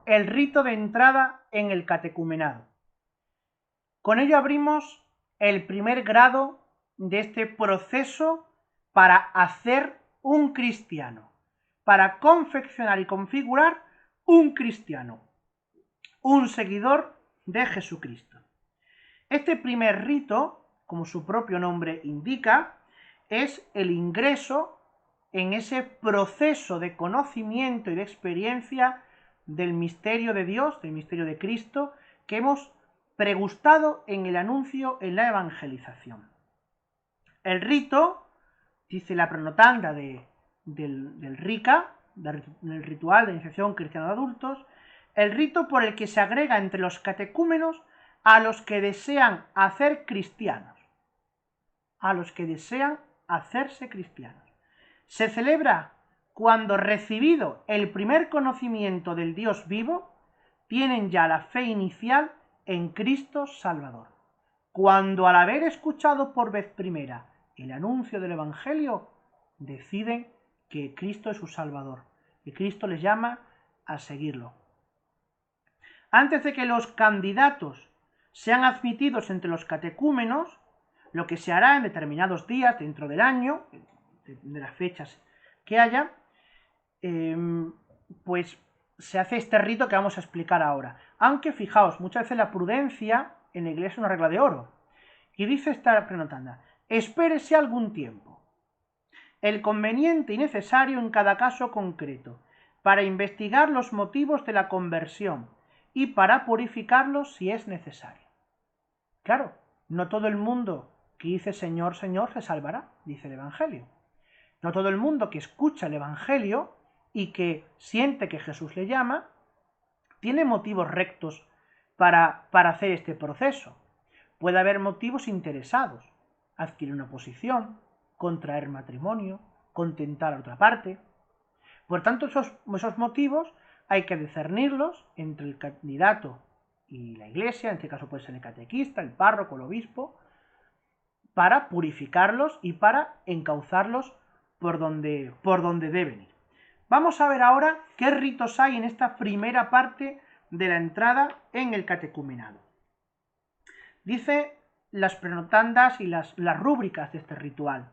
el rito de entrada en el catecumenado. Con ello abrimos el primer grado de este proceso para hacer un cristiano, para confeccionar y configurar un cristiano, un seguidor de Jesucristo. Este primer rito, como su propio nombre indica, es el ingreso en ese proceso de conocimiento y de experiencia del misterio de Dios, del misterio de Cristo, que hemos pregustado en el anuncio, en la evangelización. El rito, dice la prenotanda del RICA, del Ritual de Iniciación Cristiana de Adultos, el rito por el que se agrega entre los catecúmenos a los que desean hacer cristianos, a los que desean hacerse cristianos. Se celebra cuando, recibido el primer conocimiento del Dios vivo, tienen ya la fe inicial en Cristo Salvador. Cuando, al haber escuchado por vez primera el anuncio del Evangelio, deciden que Cristo es su Salvador, que Cristo les llama a seguirlo. Antes de que los candidatos sean admitidos entre los catecúmenos, lo que se hará en determinados días dentro del año, de las fechas que haya, pues se hace este rito que vamos a explicar ahora. Aunque fijaos, muchas veces la prudencia en la iglesia es una regla de oro. Y dice esta prenotanda: espérese algún tiempo, el conveniente y necesario en cada caso concreto, para investigar los motivos de la conversión y para purificarlos si es necesario. Claro, no todo el mundo que dice Señor, Señor se salvará, dice el Evangelio. No todo el mundo que escucha el Evangelio y que siente que Jesús le llama, tiene motivos rectos para hacer este proceso. Puede haber motivos interesados: adquirir una posición, contraer matrimonio, contentar a otra parte. Por tanto, esos motivos hay que discernirlos entre el candidato y la iglesia, en este caso puede ser el catequista, el párroco, el obispo, para purificarlos y para encauzarlos por donde deben ir. Vamos a ver ahora qué ritos hay en esta primera parte de la entrada en el catecumenado. Dice las prenotandas y las rúbricas de este ritual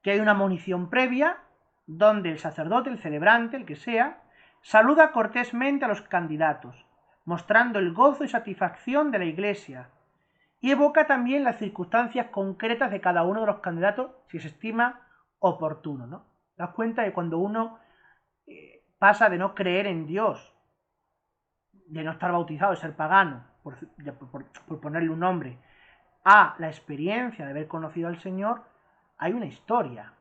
que hay una monición previa donde el sacerdote, el celebrante, el que sea, saluda cortésmente a los candidatos, mostrando el gozo y satisfacción de la iglesia, y evoca también las circunstancias concretas de cada uno de los candidatos si se estima oportuno, ¿no? Te das cuenta de cuando uno pasa de no creer en Dios, de no estar bautizado, de ser pagano, por ponerle un nombre, a la experiencia de haber conocido al Señor, hay una historia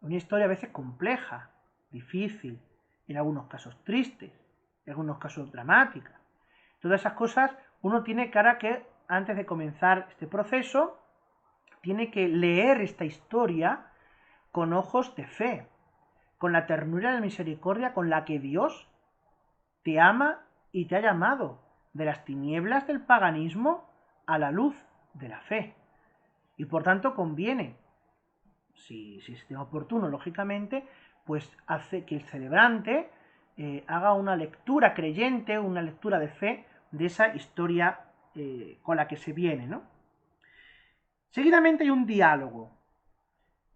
a veces compleja, difícil, en algunos casos triste, en algunos casos dramática. Todas esas cosas uno tiene que, antes de comenzar este proceso, tiene que leer esta historia con ojos de fe, con la ternura y la misericordia con la que Dios te ama y te ha llamado de las tinieblas del paganismo a la luz de la fe. Y por tanto conviene, si es oportuno, lógicamente, pues hace que el celebrante haga una lectura creyente, una lectura de fe de esa historia con la que se viene, ¿no? Seguidamente hay un diálogo,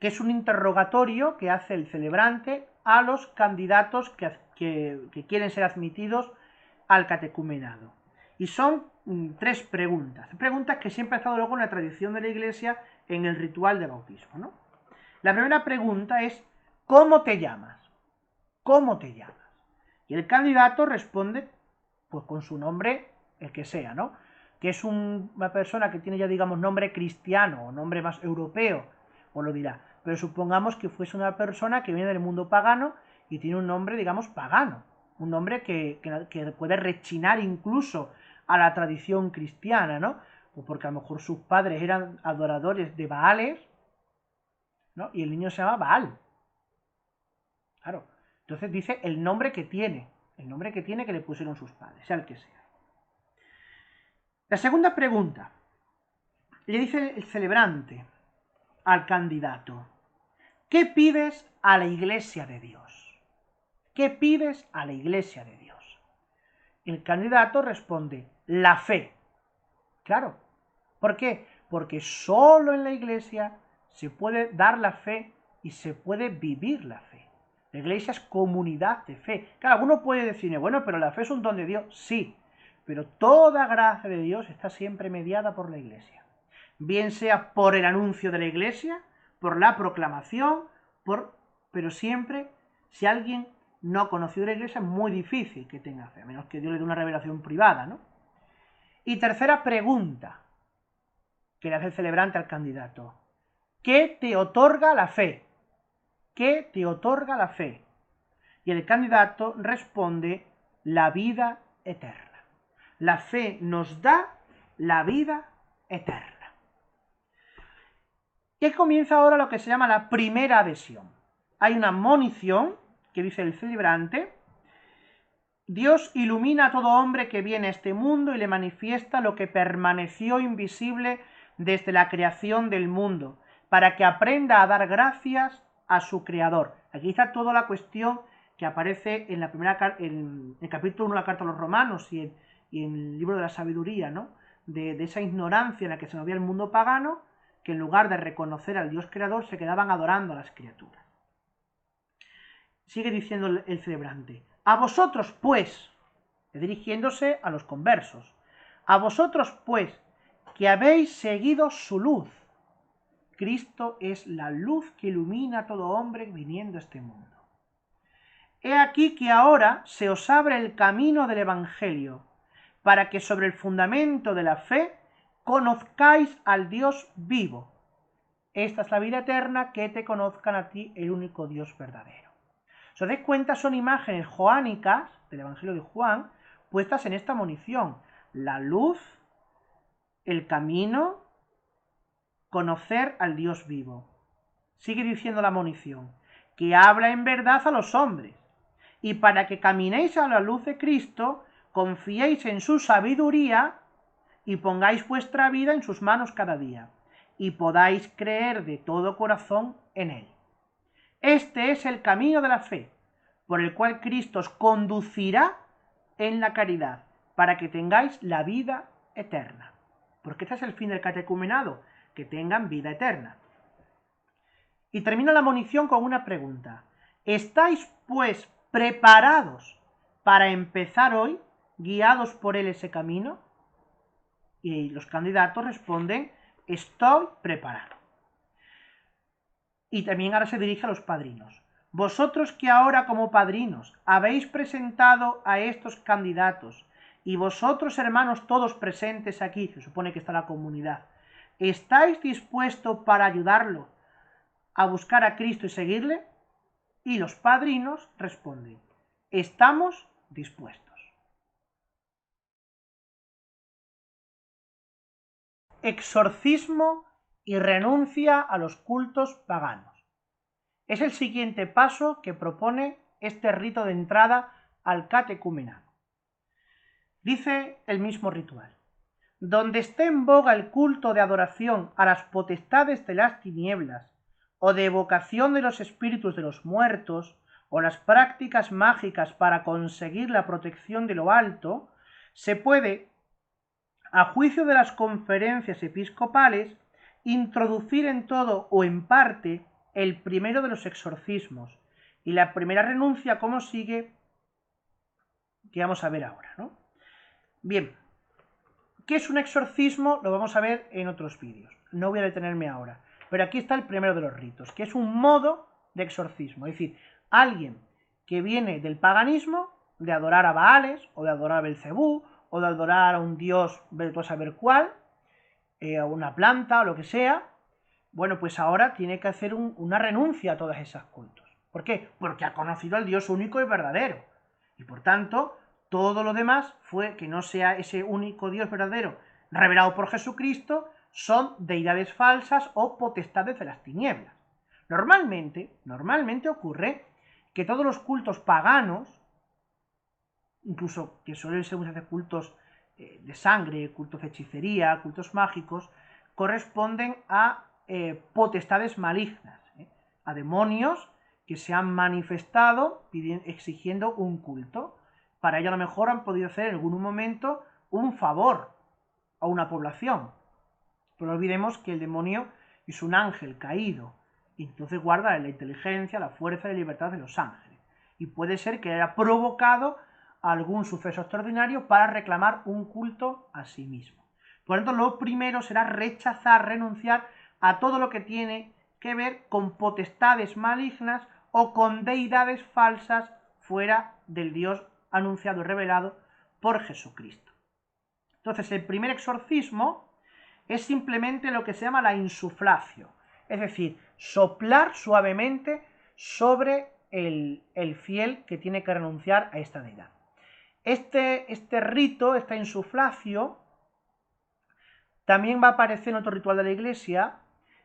que es un interrogatorio que hace el celebrante a los candidatos que quieren ser admitidos al catecumenado. Y son tres preguntas que siempre han estado luego en la tradición de la Iglesia en el ritual de bautismo, ¿no? La primera pregunta es: ¿cómo te llamas? ¿Cómo te llamas? Y el candidato responde pues con su nombre, el que sea, ¿no? Que es una persona que tiene ya, digamos, nombre cristiano o nombre más europeo, pues lo dirá. Pero supongamos que fuese una persona que viene del mundo pagano y tiene un nombre, digamos, pagano. Un nombre que puede rechinar incluso a la tradición cristiana, ¿no? O porque a lo mejor sus padres eran adoradores de Baales, ¿no? Y el niño se llama Baal. Claro. Entonces dice el nombre que tiene que le pusieron sus padres, sea el que sea. La segunda pregunta, le dice el celebrante al candidato: ¿qué pides a la Iglesia de Dios? ¿Qué pides a la Iglesia de Dios? El candidato responde, la fe. Claro. ¿Por qué? Porque solo en la Iglesia se puede dar la fe y se puede vivir la fe. La Iglesia es comunidad de fe. Claro, alguno puede decirme, bueno, pero la fe es un don de Dios. Sí, pero toda gracia de Dios está siempre mediada por la Iglesia. Bien sea por el anuncio de la Iglesia, por la proclamación, pero siempre, si alguien no ha conocido la Iglesia, es muy difícil que tenga fe, a menos que Dios le dé una revelación privada, ¿no? Y tercera pregunta que le hace el celebrante al candidato. ¿Qué te otorga la fe? ¿Qué te otorga la fe? Y el candidato responde, la vida eterna. La fe nos da la vida eterna. Y comienza ahora lo que se llama la primera adhesión. Hay una monición que dice el celebrante, Dios ilumina a todo hombre que viene a este mundo y le manifiesta lo que permaneció invisible desde la creación del mundo, para que aprenda a dar gracias a su Creador. Aquí está toda la cuestión que aparece en el capítulo 1 de la Carta a los Romanos y en el libro de la sabiduría, ¿no? De esa ignorancia en la que se movía el mundo pagano, que en lugar de reconocer al Dios Creador se quedaban adorando a las criaturas. Sigue diciendo el celebrante, a vosotros pues, dirigiéndose a los conversos, a vosotros pues, que habéis seguido su luz. Cristo es la luz que ilumina a todo hombre viniendo a este mundo. He aquí que ahora se os abre el camino del Evangelio, para que sobre el fundamento de la fe conozcáis al Dios vivo. Esta es la vida eterna, que te conozcan a ti, el único Dios verdadero. Si os dais cuenta, son imágenes joánicas del Evangelio de Juan puestas en esta monición. La luz, el camino, conocer al Dios vivo. Sigue diciendo la monición, que habla en verdad a los hombres, y para que caminéis a la luz de Cristo, confiéis en su sabiduría y pongáis vuestra vida en sus manos cada día, y podáis creer de todo corazón en él. Este es el camino de la fe, por el cual Cristo os conducirá en la caridad, para que tengáis la vida eterna. Porque este es el fin del catecumenado, que tengan vida eterna. Y termina la monición con una pregunta. ¿Estáis, pues, preparados para empezar hoy, guiados por él ese camino? Y los candidatos responden, estoy preparado. Y también ahora se dirige a los padrinos. Vosotros que ahora como padrinos habéis presentado a estos candidatos, y vosotros hermanos todos presentes aquí, se supone que está la comunidad, ¿estáis dispuestos para ayudarlo a buscar a Cristo y seguirle? Y los padrinos responden, estamos dispuestos. Exorcismo y renuncia a los cultos paganos. Es el siguiente paso que propone este rito de entrada al catecumenado. Dice el mismo ritual, donde esté en boga el culto de adoración a las potestades de las tinieblas, o de evocación de los espíritus de los muertos, o las prácticas mágicas para conseguir la protección de lo alto, se puede, a juicio de las conferencias episcopales, introducir en todo o en parte el primero de los exorcismos, y la primera renuncia como sigue, que vamos a ver ahora, ¿no? Bien, ¿qué es un exorcismo? Lo vamos a ver en otros vídeos, no voy a detenerme ahora, pero aquí está el primero de los ritos, que es un modo de exorcismo, es decir, alguien que viene del paganismo, de adorar a Baales, o de adorar a Belcebú, o de adorar a un dios, vete a saber cuál, a una planta, o lo que sea, bueno, pues ahora tiene que hacer una renuncia a todas esas cultos. ¿Por qué? Porque ha conocido al Dios único y verdadero. Y por tanto, todo lo demás fue que no sea ese único Dios verdadero revelado por Jesucristo, son deidades falsas o potestades de las tinieblas. Normalmente ocurre que todos los cultos paganos, incluso que suelen ser muchas veces cultos de sangre, cultos de hechicería, cultos mágicos, corresponden a potestades malignas, a demonios que se han manifestado exigiendo un culto. Para ello a lo mejor han podido hacer en algún momento un favor a una población. Pero no olvidemos que el demonio es un ángel caído, y entonces guarda la inteligencia, la fuerza y la libertad de los ángeles. Y puede ser que haya provocado algún suceso extraordinario para reclamar un culto a sí mismo. Por lo tanto, lo primero será rechazar, renunciar a todo lo que tiene que ver con potestades malignas o con deidades falsas fuera del Dios anunciado y revelado por Jesucristo. Entonces, el primer exorcismo es simplemente lo que se llama la insuflacio, es decir, soplar suavemente sobre el fiel que tiene que renunciar a esta deidad. Este rito, esta insuflacio, también va a aparecer en otro ritual de la Iglesia,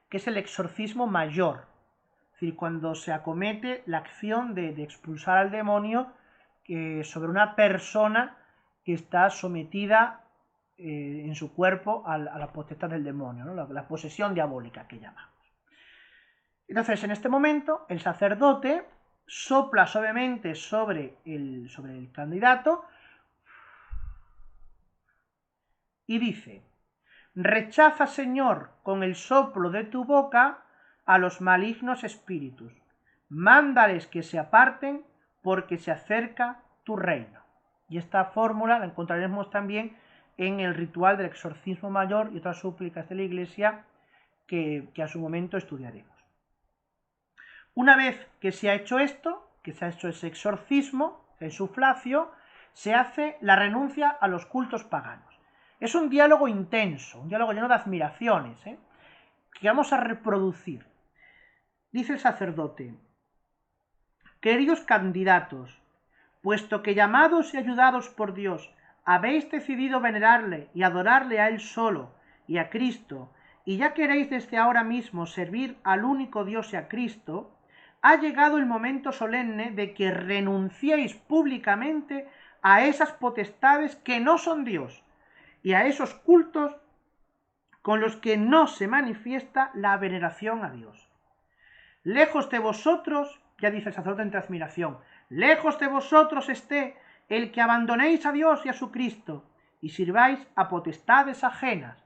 que es el exorcismo mayor, es decir, cuando se acomete la acción de expulsar al demonio sobre una persona que está sometida en su cuerpo a la potestad del demonio, ¿no? la posesión diabólica que llamamos. Entonces, en este momento, el sacerdote sopla suavemente sobre el candidato y dice: rechaza, Señor, con el soplo de tu boca a los malignos espíritus, mándales que se aparten, porque se acerca tu reino. Y esta fórmula la encontraremos también en el ritual del exorcismo mayor y otras súplicas de la Iglesia que a su momento estudiaremos. Una vez que se ha hecho esto, que se ha hecho ese exorcismo, el insuflacio, se hace la renuncia a los cultos paganos. Es un diálogo intenso, un diálogo lleno de admiraciones, que vamos a reproducir. Dice el sacerdote: queridos candidatos, puesto que llamados y ayudados por Dios habéis decidido venerarle y adorarle a Él solo y a Cristo, y ya queréis desde ahora mismo servir al único Dios y a Cristo, ha llegado el momento solemne de que renunciéis públicamente a esas potestades que no son Dios y a esos cultos con los que no se manifiesta la veneración a Dios. Lejos de vosotros, ya dice el sacerdote entre admiración, lejos de vosotros esté el que abandonéis a Dios y a su Cristo y sirváis a potestades ajenas.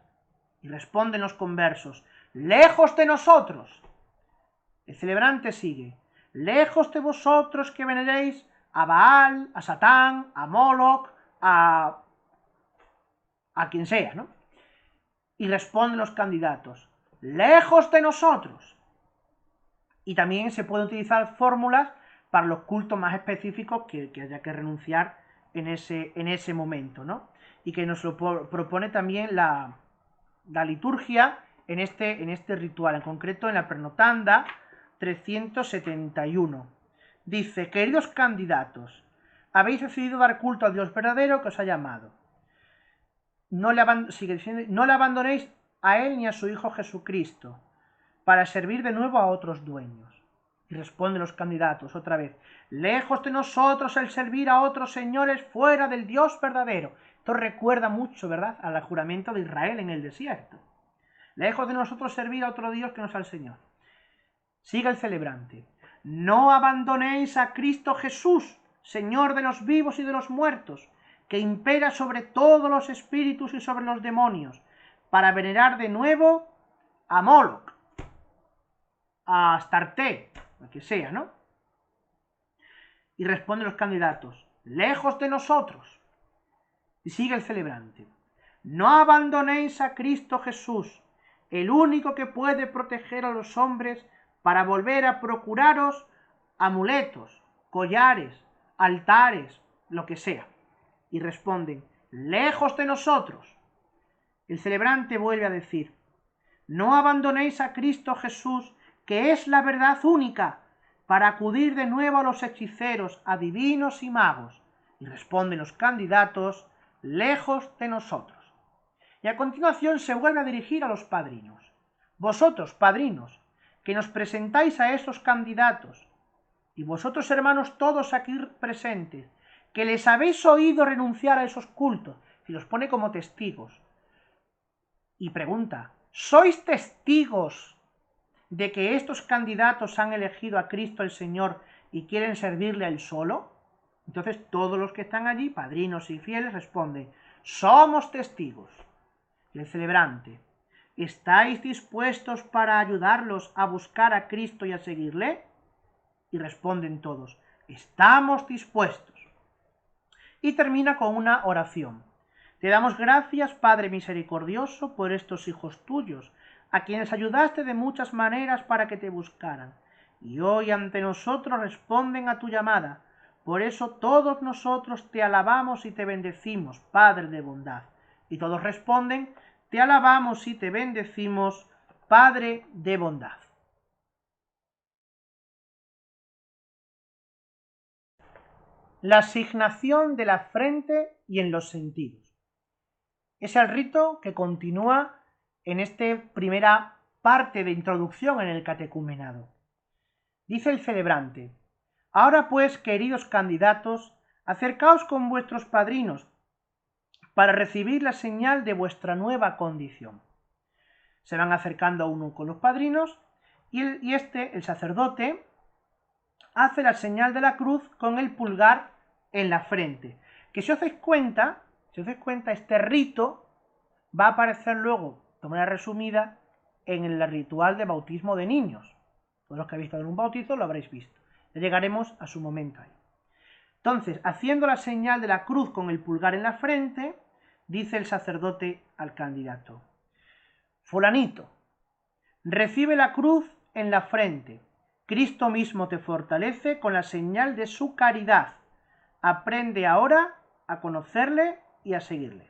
Y responden los conversos: lejos de nosotros. El celebrante sigue: lejos de vosotros que veneréis a Baal, a Satán, a Moloch, a quien sea, ¿no? Y responden los candidatos: lejos de nosotros. Y también se pueden utilizar fórmulas para los cultos más específicos que haya que renunciar en ese momento, ¿no? Y que nos lo propone también la liturgia en este ritual, en concreto en la prenotanda 371. Dice: queridos candidatos, habéis decidido dar culto al Dios verdadero que os ha llamado. No le abandonéis a Él ni a su Hijo Jesucristo, para servir de nuevo a otros dueños. Y responden los candidatos otra vez: lejos de nosotros el servir a otros señores fuera del Dios verdadero. Esto recuerda mucho, ¿verdad?, al juramento de Israel en el desierto. Lejos de nosotros servir a otro Dios que no sea el Señor. Sigue el celebrante: no abandonéis a Cristo Jesús, Señor de los vivos y de los muertos, que impera sobre todos los espíritus y sobre los demonios, para venerar de nuevo a Moloch, a Astarte, lo que sea, ¿no? Y responden los candidatos: lejos de nosotros. Y sigue el celebrante: no abandonéis a Cristo Jesús, el único que puede proteger a los hombres, para volver a procuraros amuletos, collares, altares, lo que sea. Y responden: lejos de nosotros. El celebrante vuelve a decir: no abandonéis a Cristo Jesús, que es la verdad única, para acudir de nuevo a los hechiceros, adivinos y magos. Y responden los candidatos: lejos de nosotros. Y a continuación se vuelve a dirigir a los padrinos: vosotros, padrinos, que nos presentáis a estos candidatos, y vosotros, hermanos todos aquí presentes, que les habéis oído renunciar a esos cultos, y los pone como testigos. Y pregunta: ¿sois testigos de que estos candidatos han elegido a Cristo el Señor y quieren servirle a Él solo? Entonces todos los que están allí, padrinos y fieles, responden: somos testigos. Y el celebrante: ¿estáis dispuestos para ayudarlos a buscar a Cristo y a seguirle? Y responden todos: estamos dispuestos. Y termina con una oración: te damos gracias, Padre misericordioso, por estos hijos tuyos, a quienes ayudaste de muchas maneras para que te buscaran, y hoy ante nosotros responden a tu llamada. Por eso todos nosotros te alabamos y te bendecimos, Padre de bondad. Y todos responden: te alabamos y te bendecimos, Padre de bondad. La asignación de la frente y en los sentidos. Es el rito que continúa en esta primera parte de introducción en el catecumenado. Dice el celebrante: ahora pues, queridos candidatos, acercaos con vuestros padrinos para recibir la señal de vuestra nueva condición. Se van acercando uno con los padrinos y el sacerdote, hace la señal de la cruz con el pulgar en la frente. Que si os dais cuenta, este rito va a aparecer luego, de manera resumida, en el ritual de bautismo de niños. Todos los que habéis estado en un bautizo lo habréis visto. Ya llegaremos a su momento ahí. Entonces, haciendo la señal de la cruz con el pulgar en la frente, dice el sacerdote al candidato: fulanito, recibe la cruz en la frente. Cristo mismo te fortalece con la señal de su caridad. Aprende ahora a conocerle y a seguirle.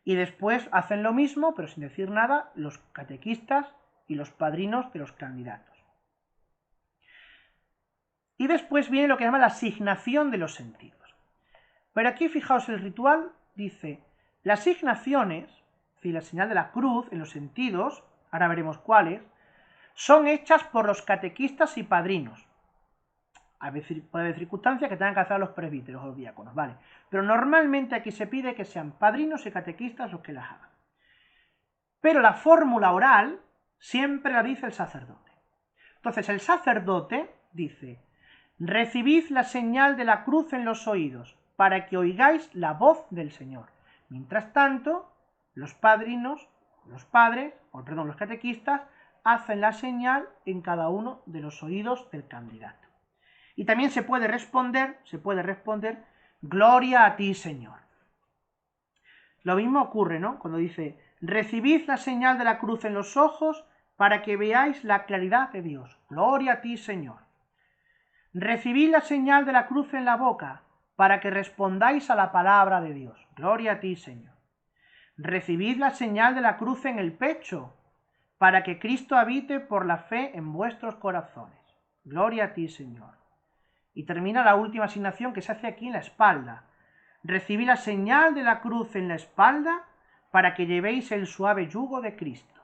Y después hacen lo mismo, pero sin decir nada, los catequistas y los padrinos de los candidatos. Y después viene lo que se llama la asignación de los sentidos. Pero aquí fijaos, el ritual dice: las asignaciones, es decir, la señal de la cruz en los sentidos, ahora veremos cuáles, son hechas por los catequistas y padrinos. Puede haber circunstancias que tengan que hacer los presbíteros o los diáconos, ¿vale? Pero normalmente aquí se pide que sean padrinos y catequistas los que las hagan. Pero la fórmula oral siempre la dice el sacerdote. Entonces el sacerdote dice: recibid la señal de la cruz en los oídos, para que oigáis la voz del Señor. Mientras tanto, los padrinos, los catequistas, hacen la señal en cada uno de los oídos del candidato. Y también se puede responder, gloria a ti, Señor. Lo mismo ocurre, ¿no? Cuando dice: recibid la señal de la cruz en los ojos para que veáis la claridad de Dios. Gloria a ti, Señor. Recibid la señal de la cruz en la boca para que respondáis a la palabra de Dios. Gloria a ti, Señor. Recibid la señal de la cruz en el pecho para que Cristo habite por la fe en vuestros corazones. Gloria a ti, Señor. Y termina la última asignación que se hace aquí en la espalda. Recibid la señal de la cruz en la espalda para que llevéis el suave yugo de Cristo.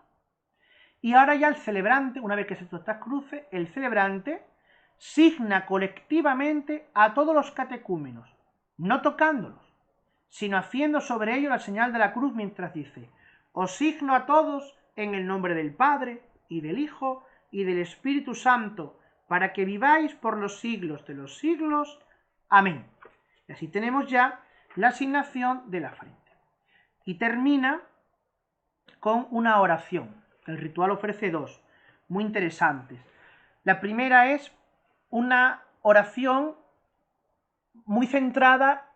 Y ahora ya el celebrante, una vez que se hecho estas cruces, el celebrante signa colectivamente a todos los catecúmenos, no tocándolos, sino haciendo sobre ellos la señal de la cruz mientras dice: os signo a todos en el nombre del Padre, y del Hijo, y del Espíritu Santo, para que viváis por los siglos de los siglos. Amén. Y así tenemos ya la asignación de la frente. Y termina con una oración. El ritual ofrece dos, muy interesantes. La primera es una oración muy centrada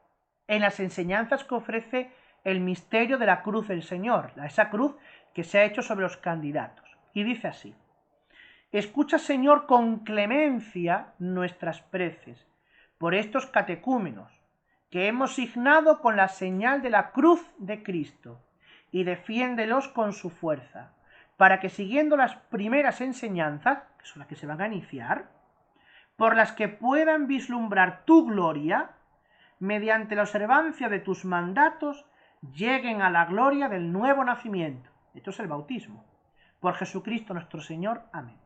en las enseñanzas que ofrece el misterio de la cruz del Señor, esa cruz que se ha hecho sobre los candidatos. Y dice así: escucha, Señor, con clemencia nuestras preces por estos catecúmenos que hemos signado con la señal de la cruz de Cristo, y defiéndelos con su fuerza, para que, siguiendo las primeras enseñanzas, que son las que se van a iniciar, por las que puedan vislumbrar tu gloria, mediante la observancia de tus mandatos, lleguen a la gloria del nuevo nacimiento. Esto es el bautismo. Por Jesucristo nuestro Señor. Amén.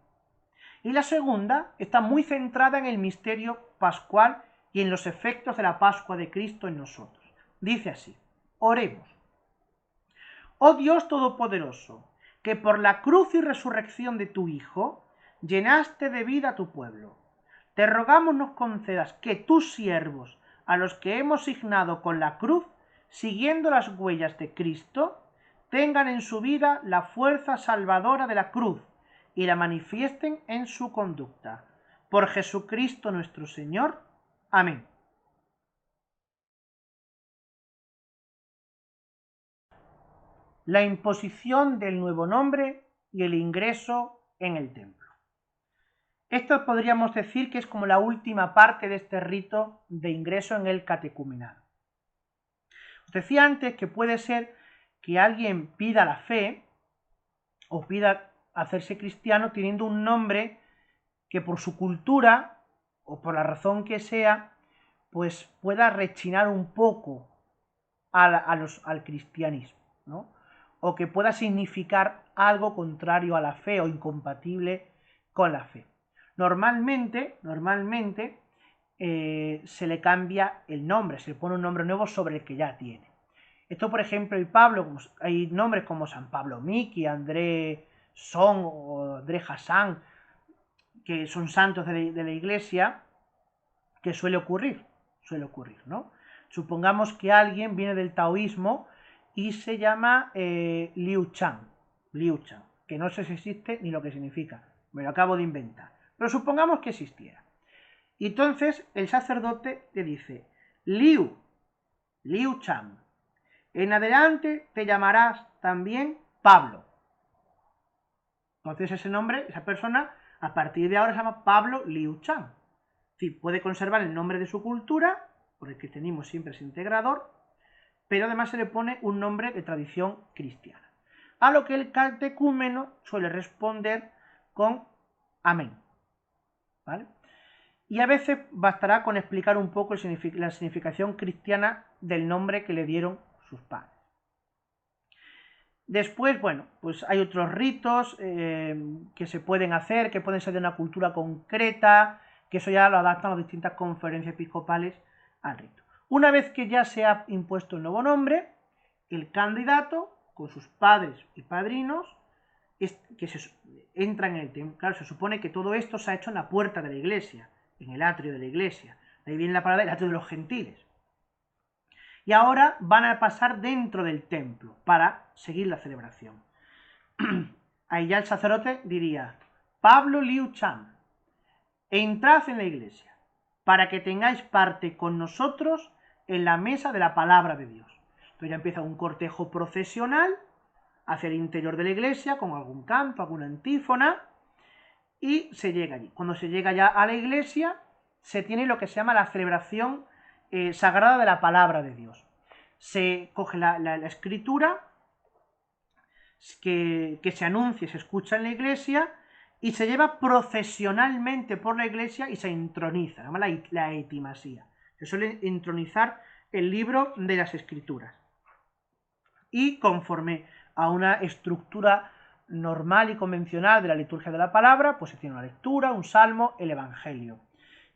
Y la segunda está muy centrada en el misterio pascual y en los efectos de la Pascua de Cristo en nosotros. Dice así: oremos. Oh Dios Todopoderoso, que por la cruz y resurrección de tu Hijo llenaste de vida a tu pueblo, te rogamos nos concedas que tus siervos, a los que hemos signado con la cruz, siguiendo las huellas de Cristo, tengan en su vida la fuerza salvadora de la cruz y la manifiesten en su conducta. Por Jesucristo nuestro Señor. Amén. La imposición del nuevo nombre y el ingreso en el templo. Esto podríamos decir que es como la última parte de este rito de ingreso en el catecumenado. Os decía antes que puede ser que alguien pida la fe o pida hacerse cristiano teniendo un nombre que por su cultura o por la razón que sea, pues pueda rechinar un poco al cristianismo, ¿no? O que pueda significar algo contrario a la fe o incompatible con la fe. Normalmente se le cambia el nombre, se le pone un nombre nuevo sobre el que ya tiene. Esto, por ejemplo, hay nombres como San Pablo Miki, André Son o André Hassan, que son santos de la iglesia, que suele ocurrir, ¿no? Supongamos que alguien viene del taoísmo y se llama Liu Chan, que no sé si existe ni lo que significa, me lo acabo de inventar, pero supongamos que existiera. Y entonces el sacerdote le dice, Liu Chan, en adelante te llamarás también Pablo. Entonces ese nombre, esa persona, a partir de ahora se llama Pablo Liu Chan. Es decir, puede conservar el nombre de su cultura, porque el cristianismo siempre es integrador, pero además se le pone un nombre de tradición cristiana. A lo que el catecúmeno suele responder con amén. ¿Vale? Y a veces bastará con explicar un poco la significación cristiana del nombre que le dieron sus padres. Después, bueno, pues hay otros ritos que se pueden hacer, que pueden ser de una cultura concreta, que eso ya lo adaptan las distintas conferencias episcopales al rito. Una vez que ya se ha impuesto el nuevo nombre, el candidato, con sus padres y padrinos, entra en el templo. Claro, se supone que todo esto se ha hecho en la puerta de la iglesia, en el atrio de la iglesia. De ahí viene la palabra el atrio de los gentiles. Y ahora van a pasar dentro del templo para seguir la celebración. Ahí ya el sacerdote diría, Pablo Liu Chan, entrad en la iglesia para que tengáis parte con nosotros en la mesa de la palabra de Dios. Entonces ya empieza un cortejo procesional hacia el interior de la iglesia con algún canto, alguna antífona, y se llega allí. Cuando se llega ya a la iglesia, se tiene lo que se llama la celebración sagrada de la palabra de Dios. Se coge la escritura que se anuncia y se escucha en la iglesia y se lleva procesionalmente por la iglesia y se introniza, se llama la etimasía. Se suele intronizar el libro de las escrituras. Y conforme a una estructura normal y convencional de la liturgia de la palabra, pues se tiene una lectura, un salmo, el evangelio.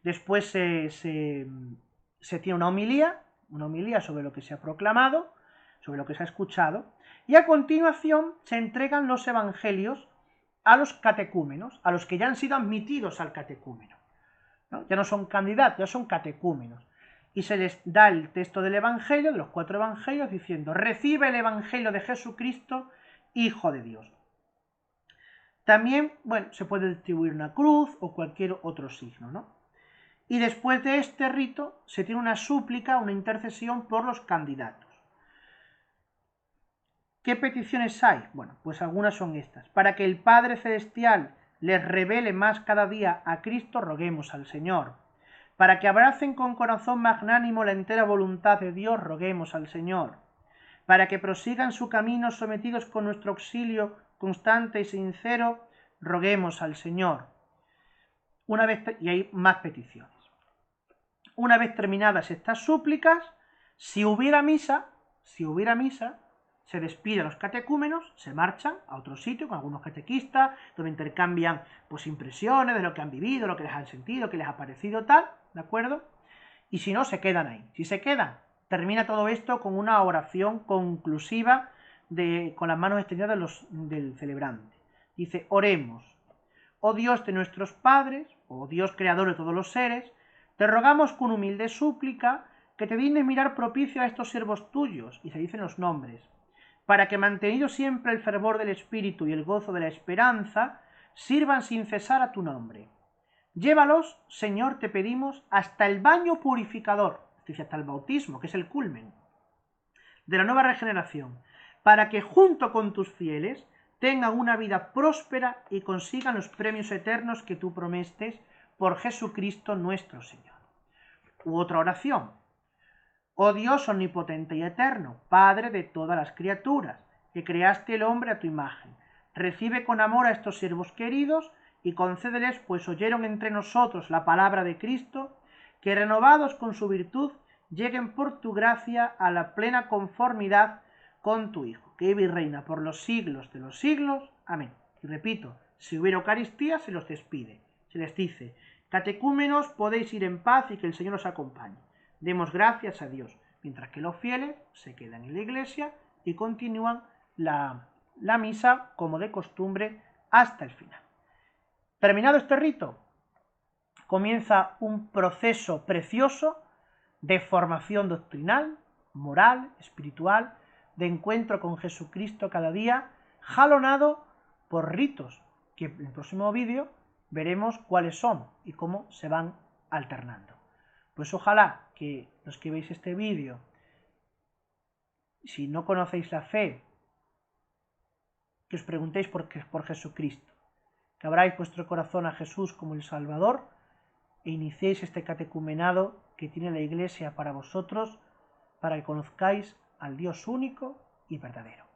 Después se tiene una homilía sobre lo que se ha proclamado, sobre lo que se ha escuchado, y a continuación se entregan los evangelios a los catecúmenos, a los que ya han sido admitidos al catecúmeno, ¿no? Ya no son candidatos, ya son catecúmenos, y se les da el texto del evangelio, de los 4 evangelios, diciendo, recibe el evangelio de Jesucristo, Hijo de Dios. También, bueno, se puede distribuir una cruz o cualquier otro signo, ¿no? Y después de este rito se tiene una súplica, una intercesión por los candidatos. ¿Qué peticiones hay? Bueno, pues algunas son estas. Para que el Padre Celestial les revele más cada día a Cristo, roguemos al Señor. Para que abracen con corazón magnánimo la entera voluntad de Dios, roguemos al Señor. Para que prosigan su camino sometidos con nuestro auxilio constante y sincero, roguemos al Señor. Y hay más peticiones. Una vez terminadas estas súplicas, si hubiera misa, se despiden los catecúmenos, se marchan a otro sitio con algunos catequistas, donde intercambian pues impresiones de lo que han vivido, lo que les han sentido, qué les ha parecido tal, ¿de acuerdo? Y si no, se quedan ahí. Si se quedan, termina todo esto con una oración conclusiva con las manos extendidas del celebrante. Dice, oremos, oh Dios de nuestros padres, oh Dios creador de todos los seres, te rogamos con humilde súplica que te dignes mirar propicio a estos siervos tuyos, y se dicen los nombres, para que mantenido siempre el fervor del espíritu y el gozo de la esperanza, sirvan sin cesar a tu nombre. Llévalos, Señor, te pedimos, hasta el baño purificador, es decir, hasta el bautismo, que es el culmen de la nueva regeneración, para que junto con tus fieles tengan una vida próspera y consigan los premios eternos que tú prometes por Jesucristo nuestro Señor. U otra oración. Oh Dios omnipotente y eterno, Padre de todas las criaturas, que creaste el hombre a tu imagen, recibe con amor a estos siervos queridos y concédeles, pues oyeron entre nosotros la palabra de Cristo, que renovados con su virtud, lleguen por tu gracia a la plena conformidad con tu Hijo, que vive y reina por los siglos de los siglos. Amén. Y repito, si hubiera Eucaristía, se los despide. Se les dice, catecúmenos, podéis ir en paz y que el Señor os acompañe. Demos gracias a Dios, mientras que los fieles se quedan en la iglesia y continúan la misa como de costumbre hasta el final. Terminado este rito, comienza un proceso precioso de formación doctrinal, moral, espiritual, de encuentro con Jesucristo cada día, jalonado por ritos, que en el próximo vídeo veremos cuáles son y cómo se van alternando. Pues ojalá que los que veis este vídeo, si no conocéis la fe, que os preguntéis por Jesucristo, que abráis vuestro corazón a Jesús como el Salvador e iniciéis este catecumenado que tiene la Iglesia para vosotros, para que conozcáis al Dios único y verdadero.